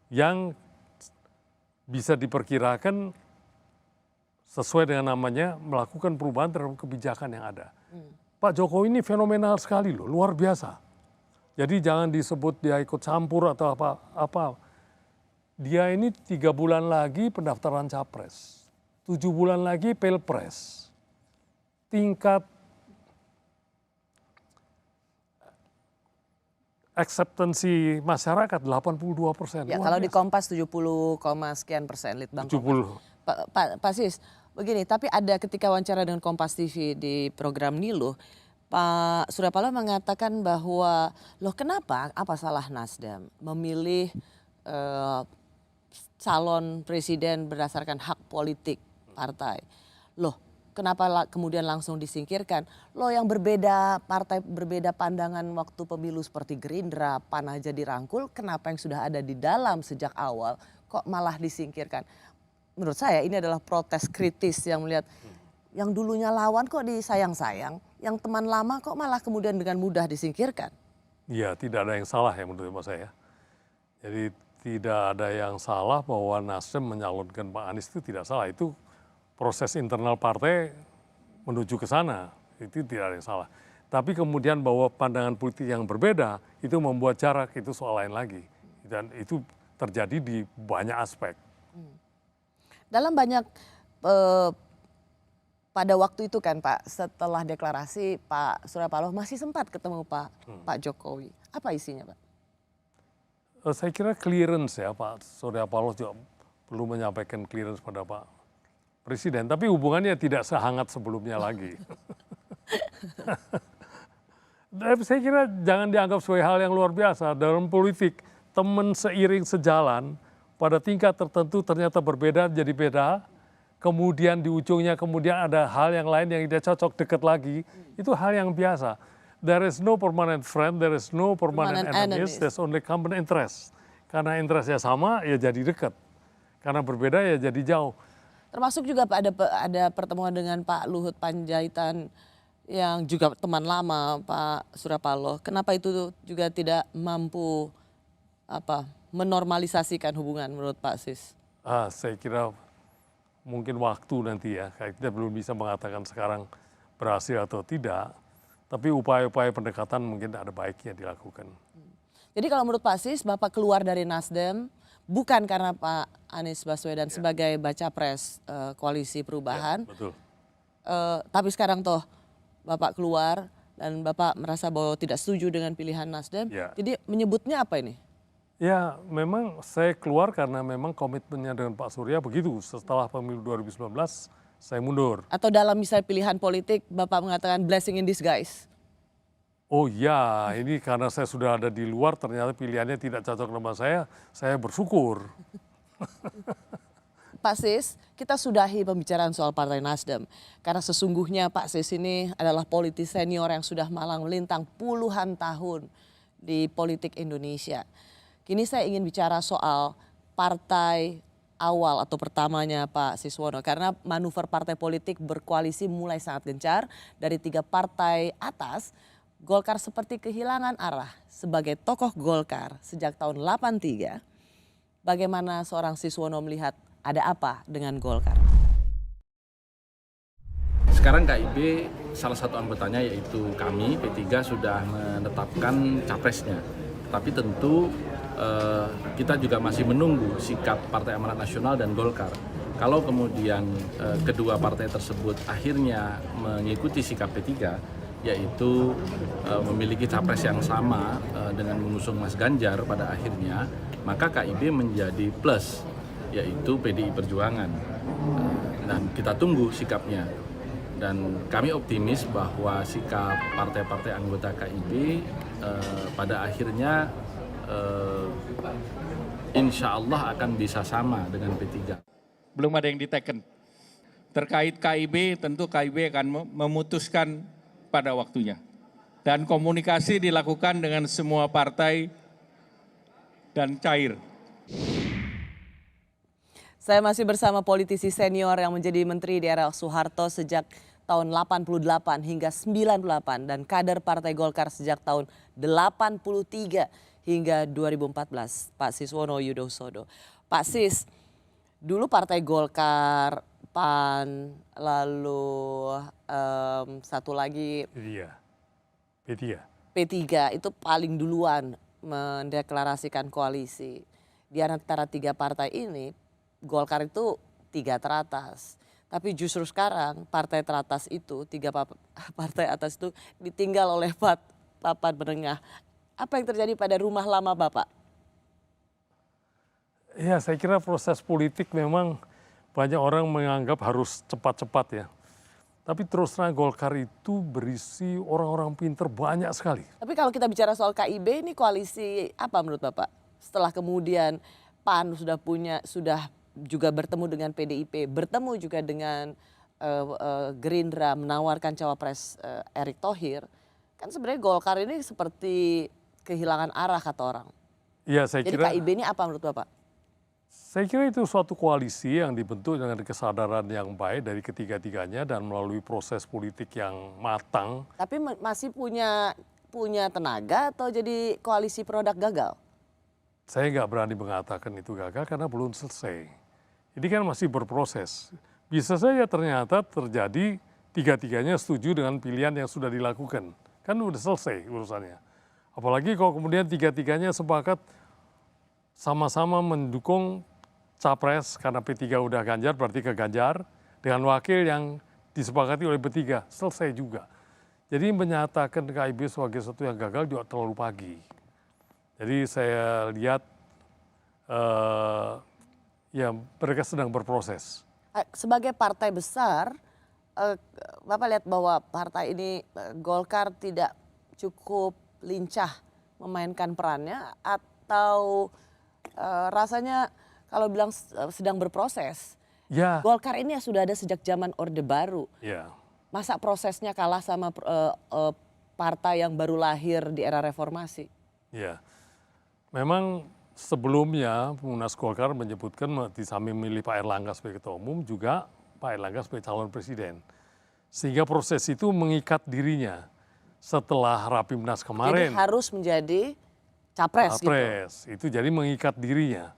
yang bisa diperkirakan sesuai dengan namanya melakukan perubahan terhadap kebijakan yang ada. Pak Jokowi ini fenomenal sekali loh, luar biasa. Jadi jangan disebut dia ikut campur atau apa. Dia ini 3 bulan lagi pendaftaran capres, 7 bulan lagi pilpres. Tingkat acceptancy masyarakat 82%. Ya, kalau di Kompas 70, sekian persen, Litbang 70. Pak Sis, begini, tapi ada ketika wawancara dengan Kompas TV di program Niluh, Pak Surya Paloh mengatakan bahwa loh kenapa apa salah Nasdem memilih calon presiden berdasarkan hak politik partai. Loh kenapa kemudian langsung disingkirkan? Loh yang berbeda partai berbeda pandangan waktu pemilu seperti Gerindra, PAN aja dirangkul, kenapa yang sudah ada di dalam sejak awal kok malah disingkirkan? Menurut saya ini adalah protes kritis yang melihat yang dulunya lawan kok disayang-sayang, yang teman lama kok malah kemudian dengan mudah disingkirkan. Iya, tidak ada yang salah ya menurut saya. Jadi tidak ada yang salah bahwa Nasdem menyalonkan Pak Anies itu tidak salah. Itu proses internal partai menuju ke sana, itu tidak ada yang salah. Tapi kemudian bahwa pandangan politik yang berbeda itu membuat jarak, itu soal lain lagi. Dan itu terjadi di banyak aspek. Dalam banyak pada waktu itu kan Pak, setelah deklarasi Pak Surya Paloh masih sempat ketemu Pak Jokowi. Apa isinya Pak? Saya kira clearance ya, Pak Surya Paloh juga perlu menyampaikan clearance pada Pak Presiden. Tapi hubungannya tidak sehangat sebelumnya lagi. Saya kira jangan dianggap sebagai hal yang luar biasa. Dalam politik, teman seiring sejalan pada tingkat tertentu ternyata berbeda jadi beda. Kemudian di ujungnya kemudian ada hal yang lain yang tidak cocok dekat lagi, itu hal yang biasa. There is no permanent friend, there is no permanent enemies, there's only common interest. Karena interestnya sama, ya jadi dekat. Karena berbeda, ya jadi jauh. Termasuk juga Pak ada pertemuan dengan Pak Luhut Panjaitan yang juga teman lama Pak Surya Paloh. Kenapa itu juga tidak mampu menormalisasikan hubungan menurut Pak Sis? Saya kira mungkin waktu nanti ya, kita belum bisa mengatakan sekarang berhasil atau tidak, tapi upaya-upaya pendekatan mungkin ada baiknya dilakukan. Jadi kalau menurut Pak Sis, Bapak keluar dari Nasdem bukan karena Pak Anies Baswedan sebagai baca pres koalisi perubahan, betul. Tapi sekarang toh Bapak keluar dan Bapak merasa bahwa tidak setuju dengan pilihan Nasdem, jadi menyebutnya apa ini? Ya memang saya keluar karena memang komitmennya dengan Pak Surya begitu. Setelah pemilu 2019 saya mundur. Atau dalam misalnya pilihan politik Bapak mengatakan blessing in disguise? Oh ya, ini karena saya sudah ada di luar ternyata pilihannya tidak cocok sama saya bersyukur. Pak Sis, kita sudahi pembicaraan soal Partai Nasdem. Karena sesungguhnya Pak Sis ini adalah politisi senior yang sudah malang melintang puluhan tahun di politik Indonesia. Kini saya ingin bicara soal partai awal atau pertamanya Pak Siswono. Karena manuver partai politik berkoalisi mulai sangat gencar. Dari 3 partai atas, Golkar seperti kehilangan arah. Sebagai tokoh Golkar sejak tahun 83, bagaimana seorang Siswono melihat ada apa dengan Golkar? Sekarang KIB salah satu anggotanya yaitu kami, P3 sudah menetapkan capresnya. Tapi tentu kita juga masih menunggu sikap Partai Amanat Nasional dan Golkar. Kalau kemudian kedua partai tersebut akhirnya mengikuti sikap P3, yaitu memiliki capres yang sama dengan mengusung Mas Ganjar pada akhirnya, maka KIB menjadi plus, yaitu PDI Perjuangan. Dan kita tunggu sikapnya. Dan kami optimis bahwa sikap partai-partai anggota KIB pada akhirnya insya Allah akan bisa sama dengan P3. Belum ada yang diteken. Terkait KIB, tentu KIB akan memutuskan pada waktunya. Dan komunikasi dilakukan dengan semua partai dan cair. Saya masih bersama politisi senior yang menjadi menteri di era Soeharto sejak tahun 88 hingga 98 dan kader Partai Golkar sejak tahun 83 hingga 2014, Pak Siswono Yudhosodo. Pak Sis, dulu Partai Golkar, PAN, lalu satu lagi P3 itu paling duluan mendeklarasikan koalisi. Di antara 3 partai ini, Golkar itu 3 teratas. Tapi justru sekarang partai teratas itu, 3 partai atas itu ditinggal oleh papan menengah. Apa yang terjadi pada rumah lama Bapak? Ya saya kira proses politik memang banyak orang menganggap harus cepat-cepat ya. Tapi terus terang Golkar itu berisi orang-orang pinter banyak sekali. Tapi kalau kita bicara soal KIB, ini koalisi apa menurut Bapak? Setelah kemudian PAN sudah juga bertemu dengan PDIP, bertemu juga dengan Gerindra menawarkan cawapres Erick Thohir, kan sebenarnya Golkar ini seperti kehilangan arah kata orang. Iya, saya Jadi kira. KIB ini apa menurut Bapak? Saya kira itu suatu koalisi yang dibentuk dengan kesadaran yang baik dari ketiga-tiganya dan melalui proses politik yang matang. Tapi masih punya tenaga atau jadi koalisi produk gagal? Saya nggak berani mengatakan itu gagal karena belum selesai. Ini kan masih berproses. Bisa saja ternyata terjadi tiga-tiganya setuju dengan pilihan yang sudah dilakukan. Kan udah selesai urusannya. Apalagi kalau kemudian tiga-tiganya sepakat sama-sama mendukung capres karena P3 udah Ganjar berarti ke Ganjar dengan wakil yang disepakati oleh P3 selesai juga. Jadi menyatakan KIB sebagai sesuatu yang gagal juga terlalu pagi. Jadi saya lihat ya mereka sedang berproses. Sebagai partai besar, Bapak lihat bahwa partai ini Golkar tidak cukup lincah memainkan perannya atau rasanya kalau bilang sedang berproses. Ya. Golkar ini sudah ada sejak zaman Orde Baru. Ya. Masa prosesnya kalah sama partai yang baru lahir di era reformasi? Ya. Memang sebelumnya Munas Golkar menyebutkan di samping memilih Pak Erlangga sebagai ketua umum juga Pak Erlangga sebagai calon presiden. Sehingga proses itu mengikat dirinya setelah Rapimnas kemarin. Jadi harus menjadi capres gitu. Itu jadi mengikat dirinya.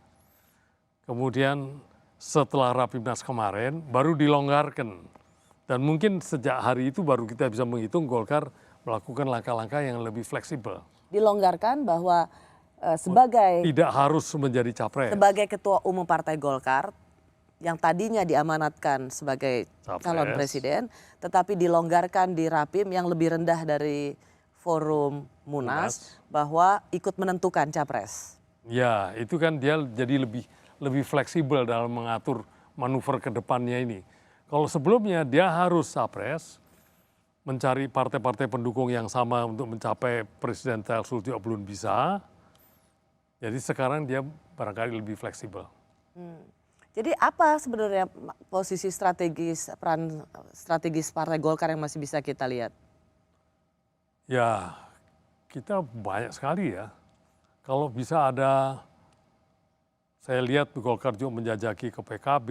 Kemudian setelah Rapimnas kemarin baru dilonggarkan. Dan mungkin sejak hari itu baru kita bisa menghitung Golkar melakukan langkah-langkah yang lebih fleksibel. Dilonggarkan bahwa sebagai tidak harus menjadi capres. Sebagai ketua umum Partai Golkar yang tadinya diamanatkan sebagai calon presiden, tetapi dilonggarkan di Rapim yang lebih rendah dari forum Munas bahwa ikut menentukan capres. Ya, itu kan dia jadi lebih fleksibel dalam mengatur manuver ke depannya ini. Kalau sebelumnya dia harus capres, mencari partai-partai pendukung yang sama untuk mencapai presiden threshold juga belum bisa. Jadi sekarang dia barangkali lebih fleksibel. Jadi apa sebenarnya posisi peran strategis Partai Golkar yang masih bisa kita lihat? Ya, kita banyak sekali ya. Kalau bisa ada, saya lihat Golkar juga menjajaki ke PKB,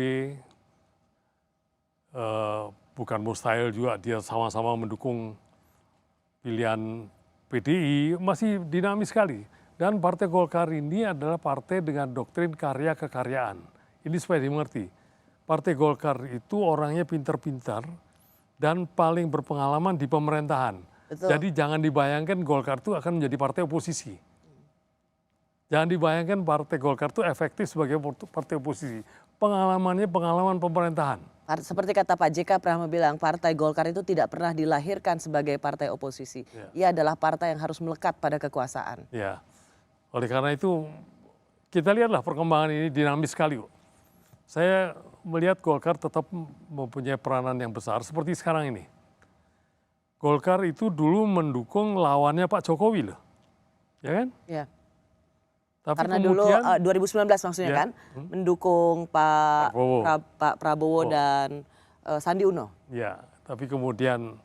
bukan mustahil juga dia sama-sama mendukung pilihan PDI, masih dinamis sekali. Dan Partai Golkar ini adalah partai dengan doktrin karya kekaryaan. Ini supaya dimengerti. Partai Golkar itu orangnya pintar-pintar dan paling berpengalaman di pemerintahan. Betul. Jadi jangan dibayangkan Golkar itu akan menjadi partai oposisi. Jangan dibayangkan Partai Golkar itu efektif sebagai partai oposisi. Pengalamannya pengalaman pemerintahan. Seperti kata Pak JK pernah bilang, Partai Golkar itu tidak pernah dilahirkan sebagai partai oposisi. Ya. Ia adalah partai yang harus melekat pada kekuasaan. Ya, oleh karena itu kita lihatlah perkembangan ini dinamis sekali. Saya melihat Golkar tetap mempunyai peranan yang besar seperti sekarang ini. Golkar itu dulu mendukung lawannya Pak Jokowi loh, ya kan? Ya. Tapi karena kemudian, dulu 2019 maksudnya ya, kan, mendukung Pak Prabowo dan Sandi Uno. Ya, tapi kemudian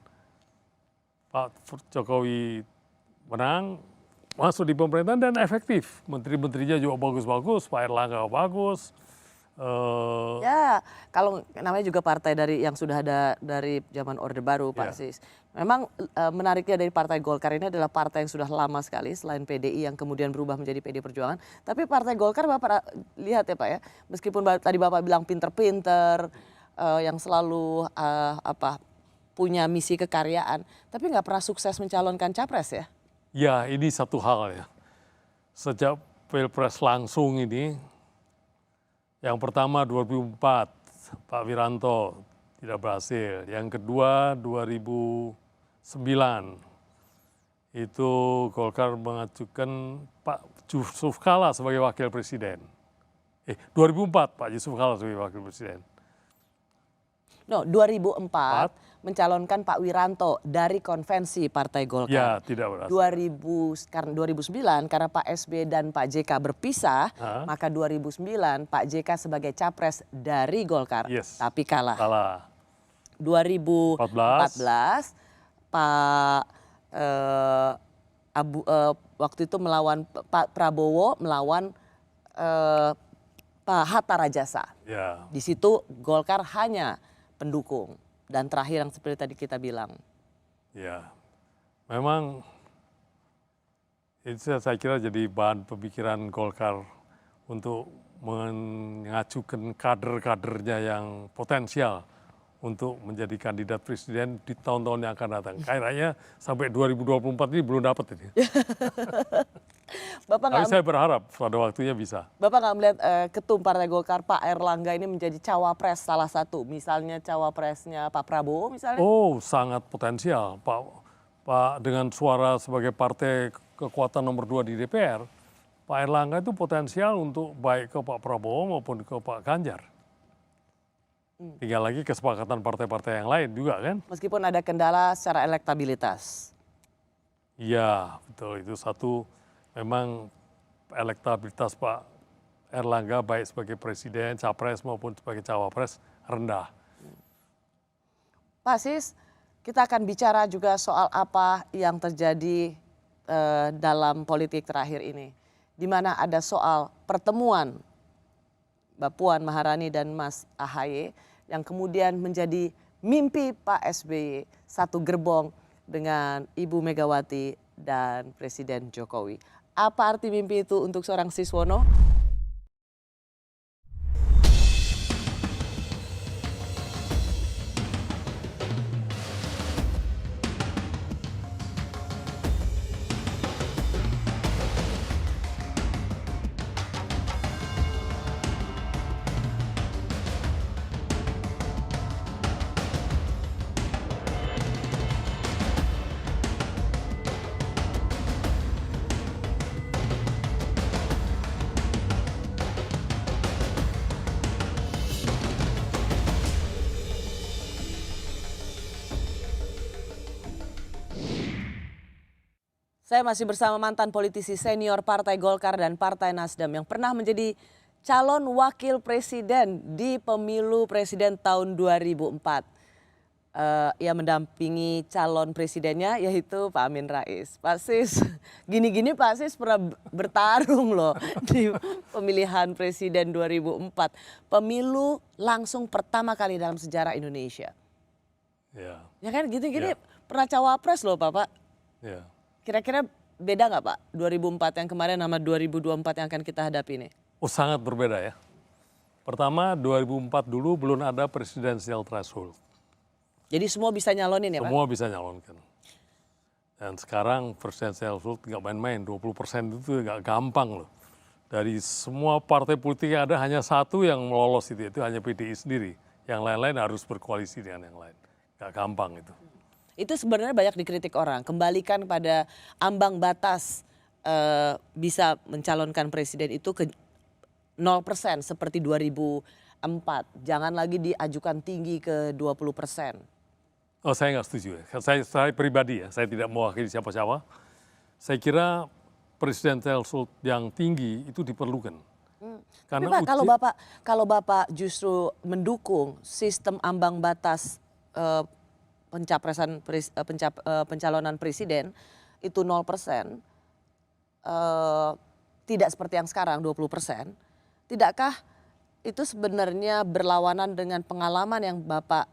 Pak Jokowi menang, masuk di pemerintahan dan efektif. Menteri-menterinya juga bagus-bagus, Pak Erlangga bagus. Ya, kalau namanya juga partai yang sudah ada dari zaman Orde Baru, Pak Sis. Memang menariknya dari Partai Golkar ini adalah partai yang sudah lama sekali selain PDI yang kemudian berubah menjadi PD Perjuangan. Tapi Partai Golkar Bapak lihat ya Pak ya, meskipun tadi Bapak bilang pinter-pinter, yang selalu punya misi kekaryaan, tapi nggak pernah sukses mencalonkan capres ya? Ya, ini satu hal ya. Sejak Pilpres langsung ini, yang pertama 2004, Pak Wiranto tidak berhasil. Yang kedua 2009, itu Golkar mengajukan Pak Yusuf Kalla sebagai wakil presiden. 2004 Pak Yusuf Kalla sebagai wakil presiden. No, 2004 mencalonkan Pak Wiranto dari konvensi Partai Golkar. Ya, tidak berhasil. 2009 karena Pak SBY dan Pak JK berpisah, maka 2009 Pak JK sebagai capres dari Golkar, tapi kalah. 2014 Pak waktu itu melawan Pak Prabowo melawan Pak Hatta Rajasa. Ya. Di situ Golkar hanya pendukung. Dan terakhir yang seperti tadi kita bilang. Ya, memang itu saya kira jadi bahan pemikiran Golkar untuk mengajukan kader-kadernya yang potensial untuk menjadi kandidat presiden di tahun-tahun yang akan datang. Kayaknya sampai 2024 ini belum dapat ini. Tapi saya berharap pada waktunya bisa. Bapak nggak melihat ketum Partai Golkar Pak Erlangga ini menjadi cawapres salah satu, misalnya cawapresnya Pak Prabowo misalnya? Oh, sangat potensial. Pak dengan suara sebagai partai kekuatan nomor 2 di DPR, Pak Erlangga itu potensial untuk baik ke Pak Prabowo maupun ke Pak Ganjar. Tinggal lagi kesepakatan partai-partai yang lain juga kan? Meskipun ada kendala secara elektabilitas. Iya, betul. Itu satu, memang elektabilitas Pak Erlangga baik sebagai presiden, capres maupun sebagai cawapres rendah. Pak Sis, kita akan bicara juga soal apa yang terjadi dalam politik terakhir ini. Di mana ada soal pertemuan Mbak Puan Maharani dan Mas AHY yang kemudian menjadi mimpi Pak SBY, satu gerbong dengan Ibu Megawati dan Presiden Jokowi. Apa arti mimpi itu untuk seorang Siswono? Saya masih bersama mantan politisi senior Partai Golkar dan Partai Nasdem yang pernah menjadi calon wakil presiden di pemilu presiden tahun 2004. Ia mendampingi calon presidennya yaitu Pak Amin Rais. Pak Sis, gini-gini Pak Sis pernah bertarung loh di pemilihan presiden 2004. Pemilu langsung pertama kali dalam sejarah Indonesia. Ya kan gini-gini pernah cawapres loh Bapak. Ya. Kira-kira beda nggak Pak 2004 yang kemarin sama 2024 yang akan kita hadapi ini? Oh, sangat berbeda ya. Pertama 2004 dulu belum ada presidensial threshold. Jadi semua bisa nyalonin ya Pak? Semua bisa nyalonkan. Dan sekarang presidensial threshold nggak main-main, 20% itu nggak gampang loh. Dari semua partai politik yang ada hanya satu yang melolos itu hanya PDI sendiri. Yang lain-lain harus berkoalisi dengan yang lain. Nggak gampang itu. Itu sebenarnya banyak dikritik orang, kembalikan pada ambang batas bisa mencalonkan presiden itu ke 0% seperti 2004. Jangan lagi diajukan tinggi ke 20%. Oh, saya nggak setuju ya. Saya pribadi ya, saya tidak mewakili siapa-siapa. Saya kira presidensial threshold yang tinggi itu diperlukan. Karena Tapi Pak, kalau Bapak justru mendukung sistem ambang batas pencalonan presiden itu 0%, tidak seperti yang sekarang 20%, tidakkah itu sebenarnya berlawanan dengan pengalaman yang Bapak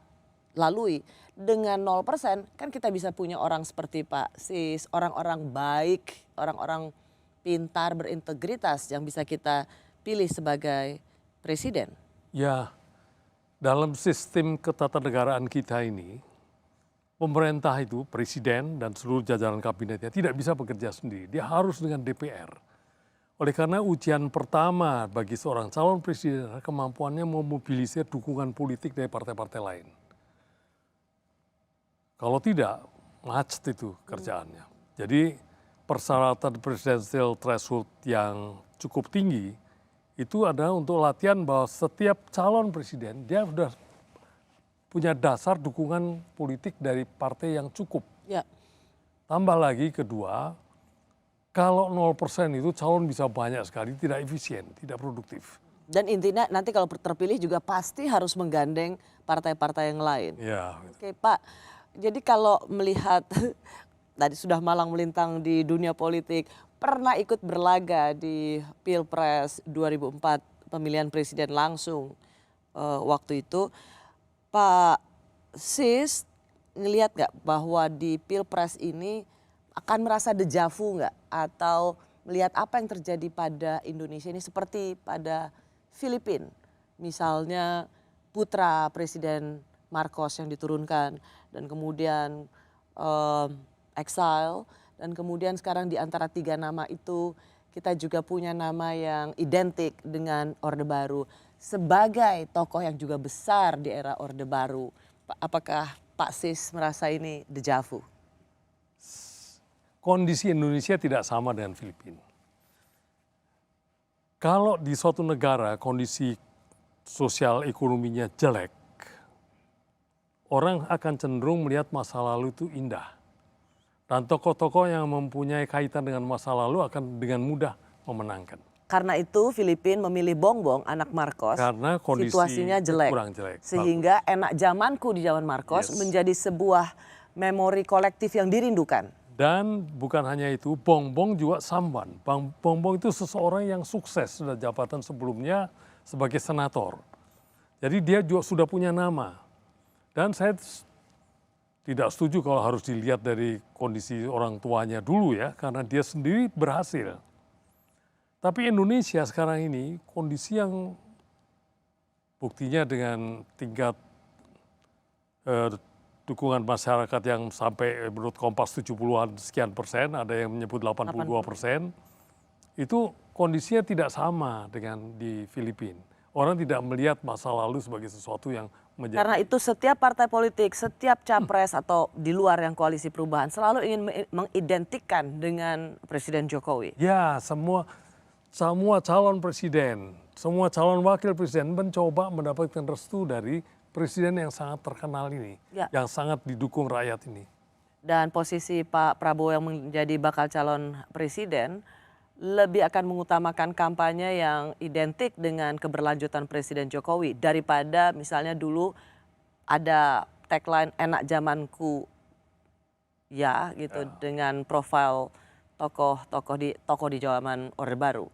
lalui? Dengan 0% kan kita bisa punya orang seperti Pak Sis, orang-orang baik, orang-orang pintar, berintegritas yang bisa kita pilih sebagai presiden. Ya, dalam sistem ketatanegaraan kita ini, pemerintah itu, presiden dan seluruh jajaran kabinetnya tidak bisa bekerja sendiri. Dia harus dengan DPR. Oleh karena ujian pertama bagi seorang calon presiden adalah kemampuannya memobilisir dukungan politik dari partai-partai lain. Kalau tidak, macet itu kerjaannya. Jadi persyaratan presidensial threshold yang cukup tinggi itu adalah untuk latihan bahwa setiap calon presiden dia sudah punya dasar dukungan politik dari partai yang cukup. Ya. Tambah lagi kedua, kalau 0% itu calon bisa banyak sekali, tidak efisien, tidak produktif. Dan intinya nanti kalau terpilih juga pasti harus menggandeng partai-partai yang lain. Ya. Oke Pak, jadi kalau melihat tadi sudah malang melintang di dunia politik, pernah ikut berlaga di Pilpres 2004, pemilihan presiden langsung waktu itu. Pak Sis ngelihat nggak bahwa di Pilpres ini akan merasa dejavu nggak? Atau melihat apa yang terjadi pada Indonesia ini seperti pada Filipina? Misalnya putra Presiden Marcos yang diturunkan dan kemudian exile, dan kemudian sekarang di antara 3 nama itu kita juga punya nama yang identik dengan Orde Baru. Sebagai tokoh yang juga besar di era Orde Baru, apakah Pak Sis merasa ini dejavu? Kondisi Indonesia tidak sama dengan Filipina. Kalau di suatu negara kondisi sosial ekonominya jelek, orang akan cenderung melihat masa lalu itu indah. Dan tokoh-tokoh yang mempunyai kaitan dengan masa lalu akan dengan mudah memenangkan. Karena itu Filipina memilih Bongbong, anak Marcos, karena kondisi situasinya jelek. Kurang jelek. Sehingga enak zamanku di zaman Marcos menjadi sebuah memori kolektif yang dirindukan. Dan bukan hanya itu, Bongbong juga samban. Bongbong itu seseorang yang sukses sudah jabatan sebelumnya sebagai senator. Jadi dia juga sudah punya nama. Dan saya tidak setuju kalau harus dilihat dari kondisi orang tuanya dulu ya, karena dia sendiri berhasil. Tapi Indonesia sekarang ini kondisi yang buktinya dengan tingkat dukungan masyarakat yang sampai menurut Kompas 70-an sekian persen, ada yang menyebut 82%, itu kondisinya tidak sama dengan di Filipina. Orang tidak melihat masa lalu sebagai sesuatu yang menjadi... Karena itu setiap partai politik, setiap capres atau di luar yang koalisi perubahan selalu ingin mengidentikan dengan Presiden Jokowi. Ya, semua calon presiden, semua calon wakil presiden mencoba mendapatkan restu dari presiden yang sangat terkenal ini, yang sangat didukung rakyat ini. Dan posisi Pak Prabowo yang menjadi bakal calon presiden lebih akan mengutamakan kampanye yang identik dengan keberlanjutan Presiden Jokowi daripada misalnya dulu ada tagline enak zamanku ya gitu dengan profil tokoh di zaman Orde Baru.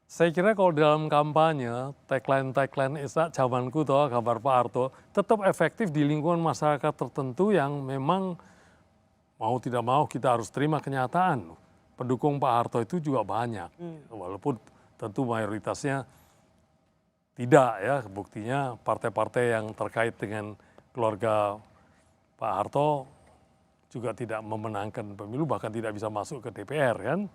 Saya kira kalau dalam kampanye tagline enak zamanku toh gambar Pak Harto tetap efektif di lingkungan masyarakat tertentu yang memang mau tidak mau kita harus terima kenyataan. Pendukung Pak Harto itu juga banyak, walaupun tentu mayoritasnya tidak ya. Buktinya partai-partai yang terkait dengan keluarga Pak Harto juga tidak memenangkan pemilu, bahkan tidak bisa masuk ke DPR kan.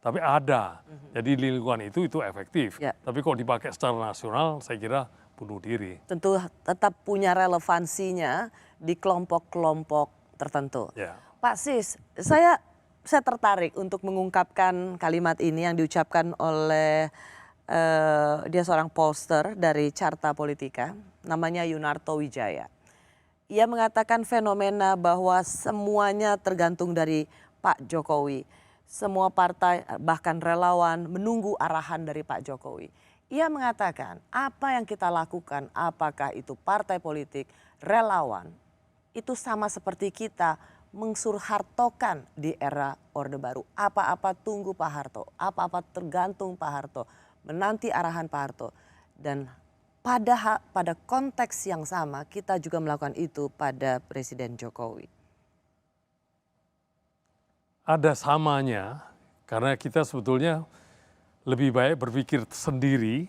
Tapi ada, jadi di lingkungan itu efektif. Tapi kalau dipakai secara nasional saya kira bunuh diri. Tentu tetap punya relevansinya di kelompok-kelompok tertentu. Pak Sis, saya tertarik untuk mengungkapkan kalimat ini yang diucapkan oleh dia seorang pollster dari Carta Politika, namanya Yunarto Wijaya. Ia mengatakan fenomena bahwa semuanya tergantung dari Pak Jokowi. Semua partai bahkan relawan menunggu arahan dari Pak Jokowi. Ia mengatakan apa yang kita lakukan, apakah itu partai politik, relawan, itu sama seperti kita mengsurhartokan di era Orde Baru. Apa-apa tunggu Pak Harto, apa-apa tergantung Pak Harto, menanti arahan Pak Harto. Dan pada konteks yang sama kita juga melakukan itu pada Presiden Jokowi. Ada samanya, karena kita sebetulnya lebih baik berpikir sendiri,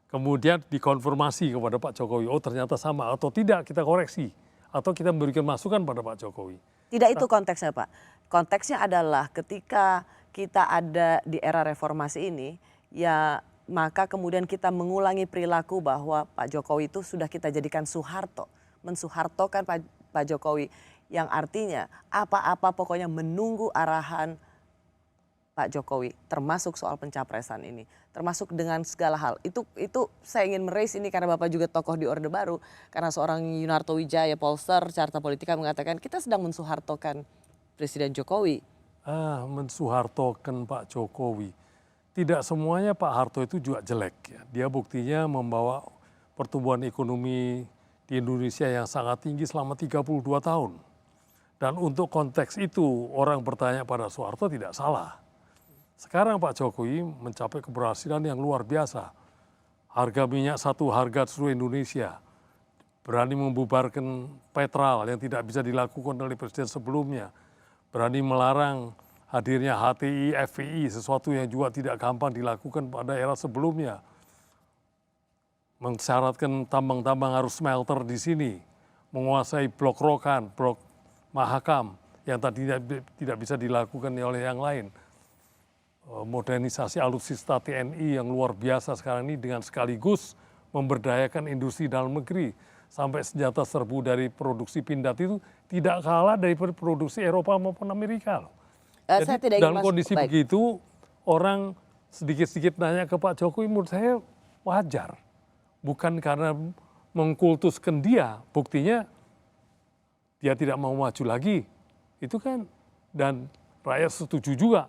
kemudian dikonfirmasi kepada Pak Jokowi, oh ternyata sama atau tidak kita koreksi, atau kita memberikan masukan pada Pak Jokowi. Tidak itu konteksnya Pak. Konteksnya adalah ketika kita ada di era reformasi ini, ya maka kemudian kita mengulangi perilaku bahwa Pak Jokowi itu sudah kita jadikan Soeharto. Mensuhartokan Pak Jokowi yang artinya apa-apa pokoknya menunggu arahan Pak Jokowi, termasuk soal pencapresan ini, termasuk dengan segala hal. Itu saya ingin meraise ini karena Bapak juga tokoh di Orde Baru, karena seorang Yunarto Wijaya, Polster, Carta Politika mengatakan kita sedang mensuhartokan Presiden Jokowi. Mensuhartokan Pak Jokowi. Tidak semuanya Pak Harto itu juga jelek. Ya. Dia buktinya membawa pertumbuhan ekonomi di Indonesia yang sangat tinggi selama 32 tahun. Dan untuk konteks itu orang bertanya pada Soeharto tidak salah. Sekarang Pak Jokowi mencapai keberhasilan yang luar biasa. Harga minyak satu harga seluruh Indonesia. Berani membubarkan Petral yang tidak bisa dilakukan oleh presiden sebelumnya. Berani melarang hadirnya HTI, FPI, sesuatu yang juga tidak gampang dilakukan pada era sebelumnya. Mensyaratkan tambang-tambang harus smelter di sini. Menguasai blok Rokan, blok Mahakam yang tadi tidak bisa dilakukan oleh yang lain. Modernisasi alutsista TNI yang luar biasa sekarang ini dengan sekaligus memberdayakan industri dalam negeri. Sampai senjata serbu dari produksi Pindad itu tidak kalah dari produksi Eropa maupun Amerika. Jadi dalam kondisi begitu orang sedikit-sedikit nanya ke Pak Jokowi menurut saya wajar. Bukan karena mengkultuskan dia, buktinya dia tidak mau maju lagi. Itu kan, dan rakyat setuju juga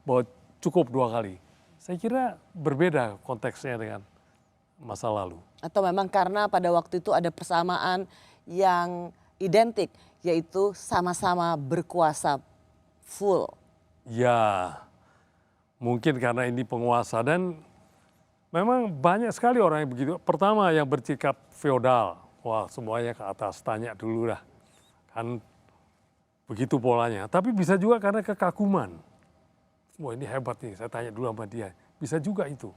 bahwa cukup 2 kali. Saya kira berbeda konteksnya dengan masa lalu. Atau memang karena pada waktu itu ada persamaan yang identik, yaitu sama-sama berkuasa full. Ya, mungkin karena ini penguasa dan memang banyak sekali orang yang begitu. Pertama yang bersikap feodal, wah semuanya ke atas, tanya dulu lah. Kan begitu polanya. Tapi bisa juga karena kekaguman. Wah ini hebat nih, saya tanya dulu sama dia. Bisa juga itu.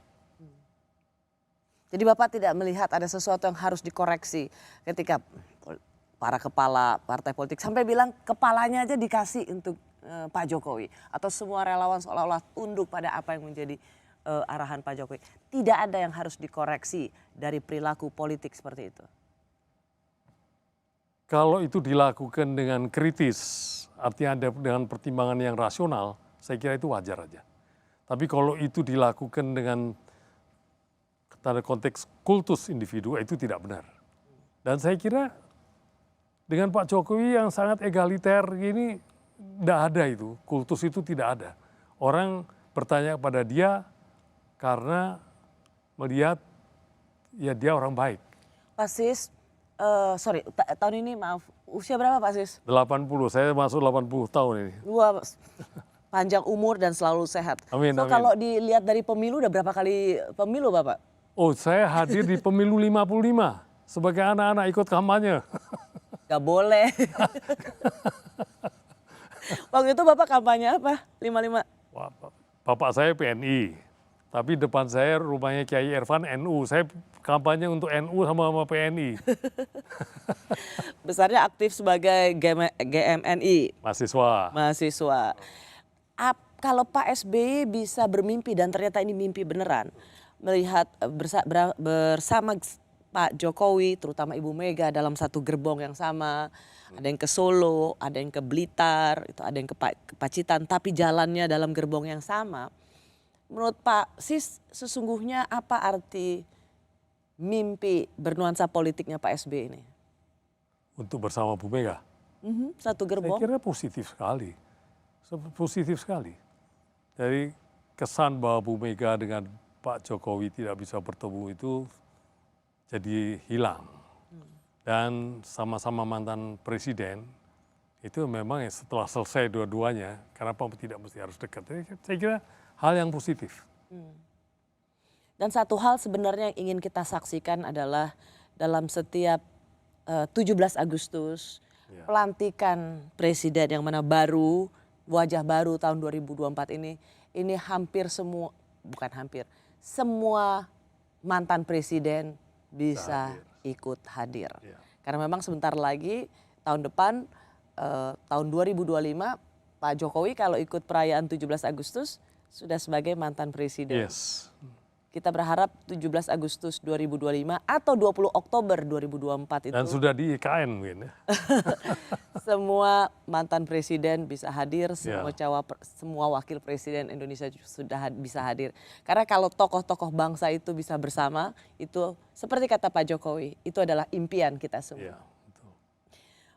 Jadi Bapak tidak melihat ada sesuatu yang harus dikoreksi ketika para kepala partai politik sampai bilang kepalanya aja dikasih untuk Pak Jokowi. Atau semua relawan seolah-olah tunduk pada apa yang menjadi arahan Pak Jokowi. Tidak ada yang harus dikoreksi dari perilaku politik seperti itu. Kalau itu dilakukan dengan kritis, artinya dengan pertimbangan yang rasional, saya kira itu wajar aja. Tapi kalau itu dilakukan dengan tanda konteks kultus individu, itu tidak benar. Dan saya kira dengan Pak Jokowi yang sangat egaliter ini, tidak ada itu, kultus itu tidak ada. Orang bertanya kepada dia karena melihat ya dia orang baik. Pak Sis, tahun ini maaf, usia berapa Pak Sis? 80, saya masuk 80 tahun ini. Wah, panjang umur dan selalu sehat. Amin, so amin. kalau dilihat dari pemilu, udah berapa kali pemilu Bapak? Oh saya hadir di pemilu 55 sebagai anak-anak ikut kampanye. Gak boleh. Waktu itu Bapak kampanye apa? 55? Bapak saya PNI, tapi depan saya rumahnya Kiai Irfan NU. Saya kampanye untuk NU sama PNI. Besarnya aktif sebagai GMNI. Mahasiswa. Kalau Pak SBY bisa bermimpi dan ternyata ini mimpi beneran. Melihat bersama Pak Jokowi, terutama Ibu Mega dalam satu gerbong yang sama. Ada yang ke Solo, ada yang ke Blitar, itu ada yang ke Pacitan, tapi jalannya dalam gerbong yang sama. Menurut Pak Sis, sesungguhnya apa arti mimpi bernuansa politiknya Pak SBY ini? Untuk bersama Bu Mega? Satu gerbong? Saya kira positif sekali. Positif sekali. Dari kesan bahwa Bu Mega dengan Pak Jokowi tidak bisa bertemu itu jadi hilang. Dan sama-sama mantan presiden, itu memang setelah selesai dua-duanya, kenapa tidak mesti harus dekat. Saya kira hal yang positif. Dan satu hal sebenarnya yang ingin kita saksikan adalah dalam setiap 17 Agustus, pelantikan presiden yang mana baru, wajah baru tahun 2024 ini hampir semua, bukan hampir, semua mantan presiden bisa ikut hadir. Karena memang sebentar lagi tahun depan, tahun 2025, Pak Jokowi kalau ikut perayaan 17 Agustus sudah sebagai mantan presiden. Kita berharap 17 Agustus 2025 atau 20 Oktober 2024 itu. Dan sudah di IKN mungkin ya. Semua mantan presiden bisa hadir, semua wakil presiden Indonesia sudah bisa hadir. Karena kalau tokoh-tokoh bangsa itu bisa bersama, itu seperti kata Pak Jokowi, itu adalah impian kita semua.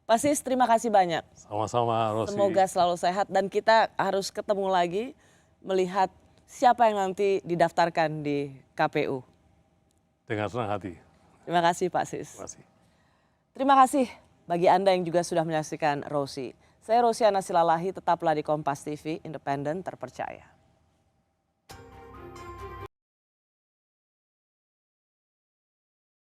Pak Sis, terima kasih banyak. Sama-sama, Rosi. Semoga selalu sehat dan kita harus ketemu lagi melihat siapa yang nanti didaftarkan di KPU. Dengan senang hati. Terima kasih Pak Sis. Terima kasih. Terima kasih bagi Anda yang juga sudah menyaksikan Rosi. Saya Rosiana Silalahi, tetaplah di Kompas TV, independen, terpercaya.